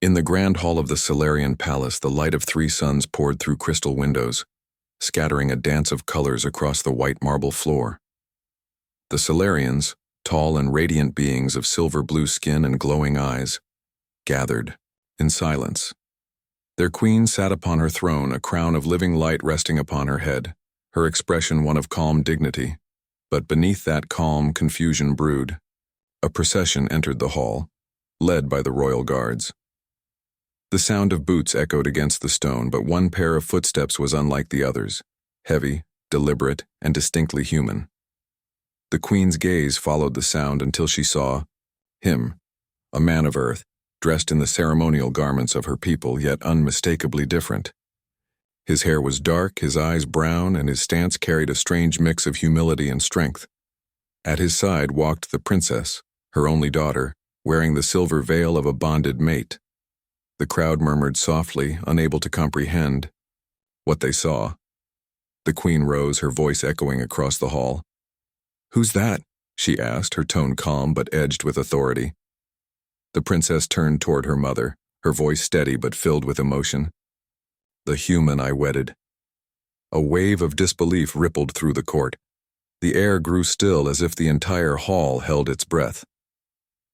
In the grand hall of the Solarian palace, the light of 3 suns poured through crystal windows, scattering a dance of colors across the white marble floor. The Solarians, tall and radiant beings of silver-blue skin and glowing eyes, gathered in silence. Their queen sat upon her throne, a crown of living light resting upon her head, her expression one of calm dignity. But beneath that calm, confusion brewed. A procession entered the hall, led by the royal guards. The sound of boots echoed against the stone, but one pair of footsteps was unlike the others, heavy, deliberate, and distinctly human. The queen's gaze followed the sound until she saw him, a man of earth, dressed in the ceremonial garments of her people, yet unmistakably different. His hair was dark, his eyes brown, and his stance carried a strange mix of humility and strength. At his side walked the princess, her only daughter, wearing the silver veil of a bonded mate. The crowd murmured softly, unable to comprehend what they saw. The queen rose, her voice echoing across the hall. "Who's that?" she asked, her tone calm but edged with authority. The princess turned toward her mother, her voice steady but filled with emotion. "The human I wedded." A wave of disbelief rippled through the court. The air grew still as if the entire hall held its breath.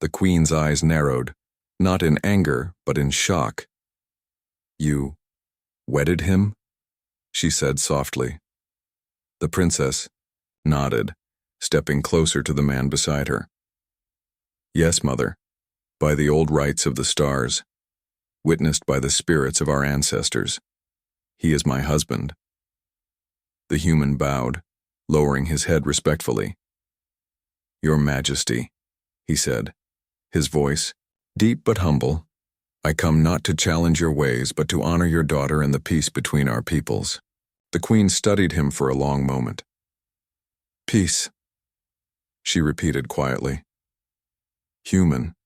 The queen's eyes narrowed, not in anger, but in shock. "You wedded him?" she said softly. The princess nodded, stepping closer to the man beside her. "Yes, mother, by the old rites of the stars, witnessed by the spirits of our ancestors. He is my husband." The human bowed, lowering his head respectfully. "Your Majesty," he said, his voice deep but humble, "I come not to challenge your ways, but to honor your daughter and the peace between our peoples." The queen studied him for a long moment. "Peace," she repeated quietly. "Human.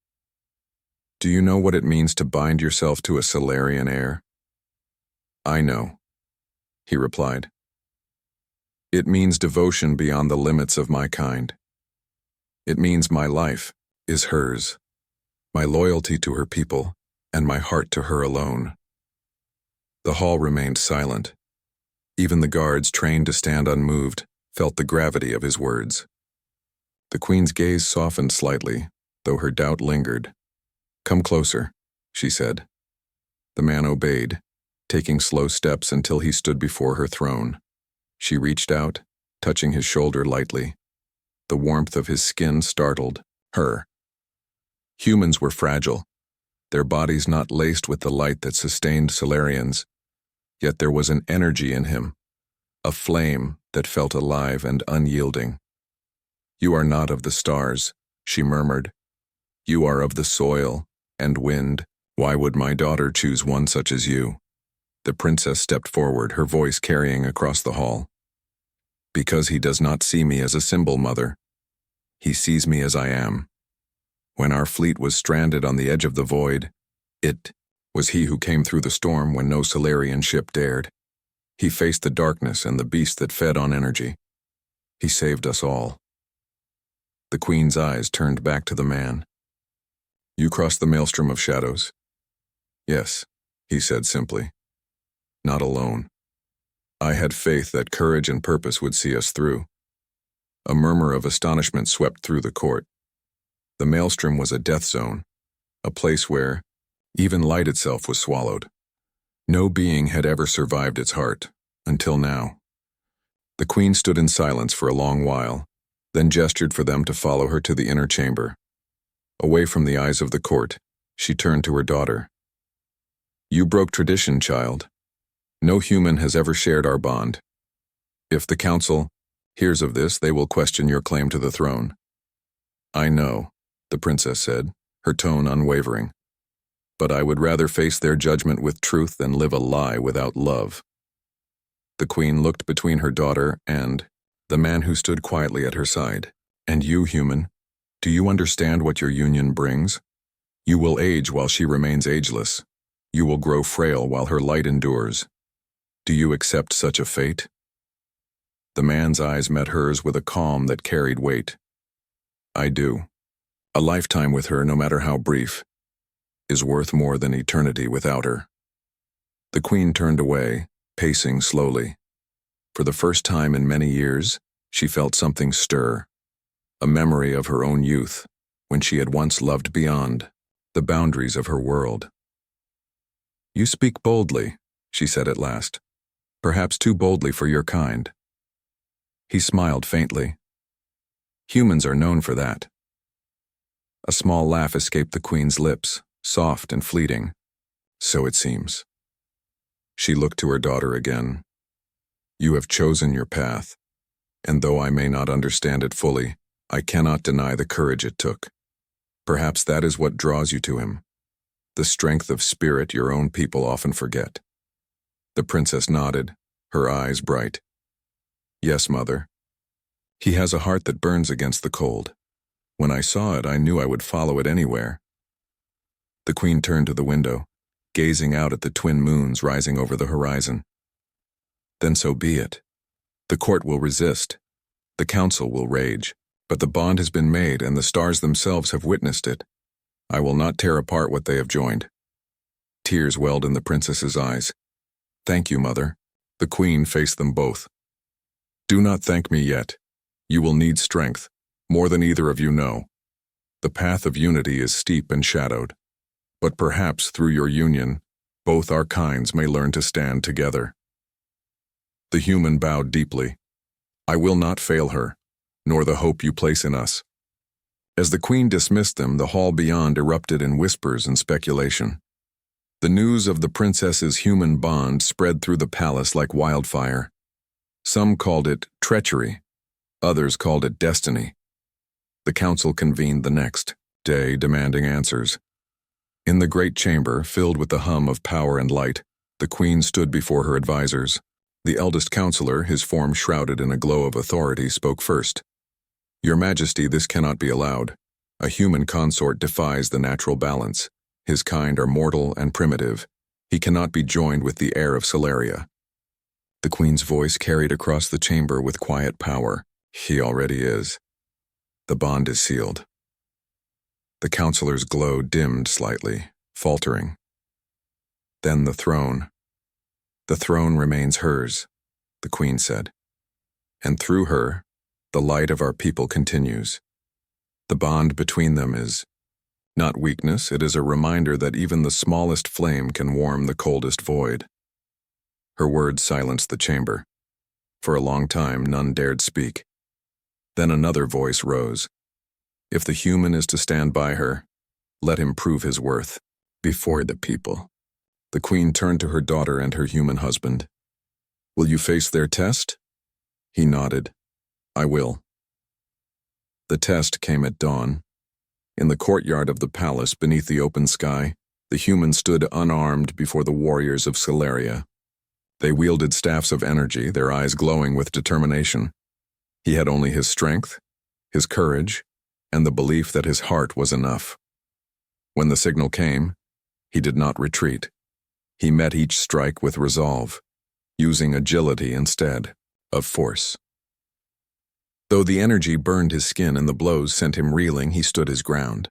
Do you know what it means to bind yourself to a Solarian heir?" "I know," he replied. "It means devotion beyond the limits of my kind. It means my life is hers, my loyalty to her people, and my heart to her alone." The hall remained silent. Even the guards, trained to stand unmoved, felt the gravity of his words. The queen's gaze softened slightly, though her doubt lingered. "Come closer," she said. The man obeyed, taking slow steps until he stood before her throne. She reached out, touching his shoulder lightly. The warmth of his skin startled her. Humans were fragile, their bodies not laced with the light that sustained Solarians. Yet there was an energy in him, a flame that felt alive and unyielding. "You are not of the stars," she murmured. "You are of the soil and wind. Why would my daughter choose one such as you?" The princess stepped forward, her voice carrying across the hall. "Because he does not see me as a symbol, mother. He sees me as I am. When our fleet was stranded on the edge of the void, it was he who came through the storm when no Solarian ship dared. He faced the darkness and the beast that fed on energy. He saved us all." The queen's eyes turned back to the man. "You crossed the maelstrom of shadows?" "Yes," he said simply. "Not alone. I had faith that courage and purpose would see us through." A murmur of astonishment swept through the court. The maelstrom was a death zone, a place where even light itself was swallowed. No being had ever survived its heart, until now. The queen stood in silence for a long while, then gestured for them to follow her to the inner chamber. Away from the eyes of the court, she turned to her daughter. "You broke tradition, child. No human has ever shared our bond. If the council hears of this, they will question your claim to the throne." "I know," the princess said, her tone unwavering. "But I would rather face their judgment with truth than live a lie without love." The queen looked between her daughter and the man who stood quietly at her side. "And you, human, do you understand what your union brings? You will age while she remains ageless. You will grow frail while her light endures. Do you accept such a fate?" The man's eyes met hers with a calm that carried weight. "I do. A lifetime with her, no matter how brief. is worth more than eternity without her. The queen turned away, pacing slowly. For the first time in many years, she felt something stir, a memory of her own youth, when she had once loved beyond the boundaries of her world. "You speak boldly," she said at last, "perhaps too boldly for your kind." He smiled faintly. "Humans are known for that." A small laugh escaped the queen's lips, soft and fleeting. "So it seems." She looked to her daughter again. "You have chosen your path, and though I may not understand it fully, I cannot deny the courage it took. Perhaps that is what draws you to him, the strength of spirit your own people often forget." The princess nodded, her eyes bright. "Yes, mother. He has a heart that burns against the cold. When I saw it, I knew I would follow it anywhere." The queen turned to the window, gazing out at the twin moons rising over the horizon. "Then so be it. The court will resist. The council will rage. But the bond has been made, and the stars themselves have witnessed it. I will not tear apart what they have joined." Tears welled in the princess's eyes. "Thank you, mother." The queen faced them both. "Do not thank me yet. You will need strength, more than either of you know. The path of unity is steep and shadowed. But perhaps through your union, both our kinds may learn to stand together." The human bowed deeply. "I will not fail her, nor the hope you place in us." As the queen dismissed them, the hall beyond erupted in whispers and speculation. The news of the princess's human bond spread through the palace like wildfire. Some called it treachery, others called it destiny. The council convened the next day, demanding answers. In the great chamber, filled with the hum of power and light, the queen stood before her advisors. The eldest counselor, his form shrouded in a glow of authority, spoke first. "Your Majesty, this cannot be allowed. A human consort defies the natural balance. His kind are mortal and primitive. He cannot be joined with the heir of Celeria." The queen's voice carried across the chamber with quiet power. "He already is. The bond is sealed." The counselor's glow dimmed slightly, faltering. "Then the throne. The throne remains hers," the queen said. "And through her, the light of our people continues. The bond between them is not weakness, it is a reminder that even the smallest flame can warm the coldest void." Her words silenced the chamber. For a long time, none dared speak. Then another voice rose. "If the human is to stand by her, let him prove his worth before the people." The queen turned to her daughter and her human husband. "Will you face their test?" He nodded. "I will." The test came at dawn. In the courtyard of the palace, beneath the open sky, the humans stood unarmed before the warriors of Celeria. They wielded staffs of energy, their eyes glowing with determination. He had only his strength, his courage, and the belief that his heart was enough. When the signal came, he did not retreat. He met each strike with resolve, using agility instead of force. Though the energy burned his skin and the blows sent him reeling, he stood his ground.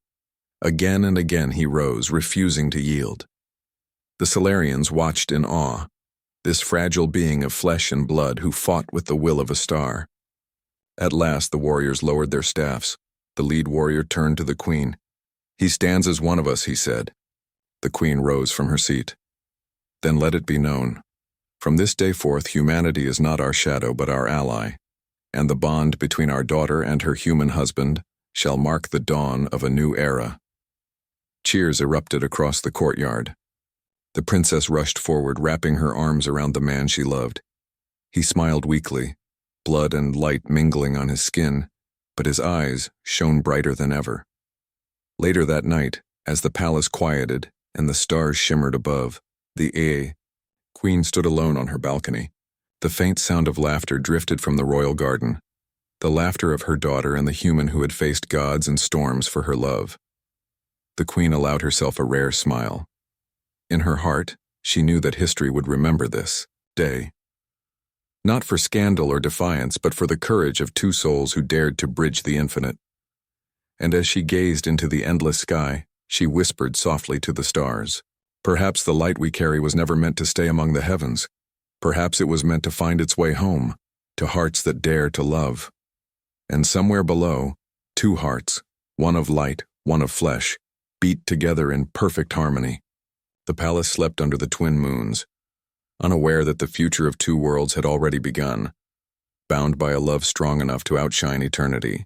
Again and again he rose, refusing to yield. The Celerians watched in awe, this fragile being of flesh and blood who fought with the will of a star. At last the warriors lowered their staffs. The lead warrior turned to the queen. "He stands as one of us," he said. The queen rose from her seat. "Then let it be known. From this day forth, humanity is not our shadow but our ally, and the bond between our daughter and her human husband shall mark the dawn of a new era." Cheers erupted across the courtyard. The princess rushed forward, wrapping her arms around the man she loved. He smiled weakly, blood and light mingling on his skin, but his eyes shone brighter than ever. Later that night, as the palace quieted and the stars shimmered above, the queen stood alone on her balcony. The faint sound of laughter drifted from the royal garden, the laughter of her daughter and the human who had faced gods and storms for her love. The queen allowed herself a rare smile. In her heart, she knew that history would remember this day. Not for scandal or defiance, but for the courage of two souls who dared to bridge the infinite. And as she gazed into the endless sky, She whispered softly to the stars. Perhaps the light we carry was never meant to stay among the heavens. Perhaps it was meant to find its way home, to hearts that dare to love. And somewhere below, two hearts, one of light, one of flesh, beat together in perfect harmony. The palace slept under the twin moons, unaware that the future of two worlds had already begun, bound by a love strong enough to outshine eternity.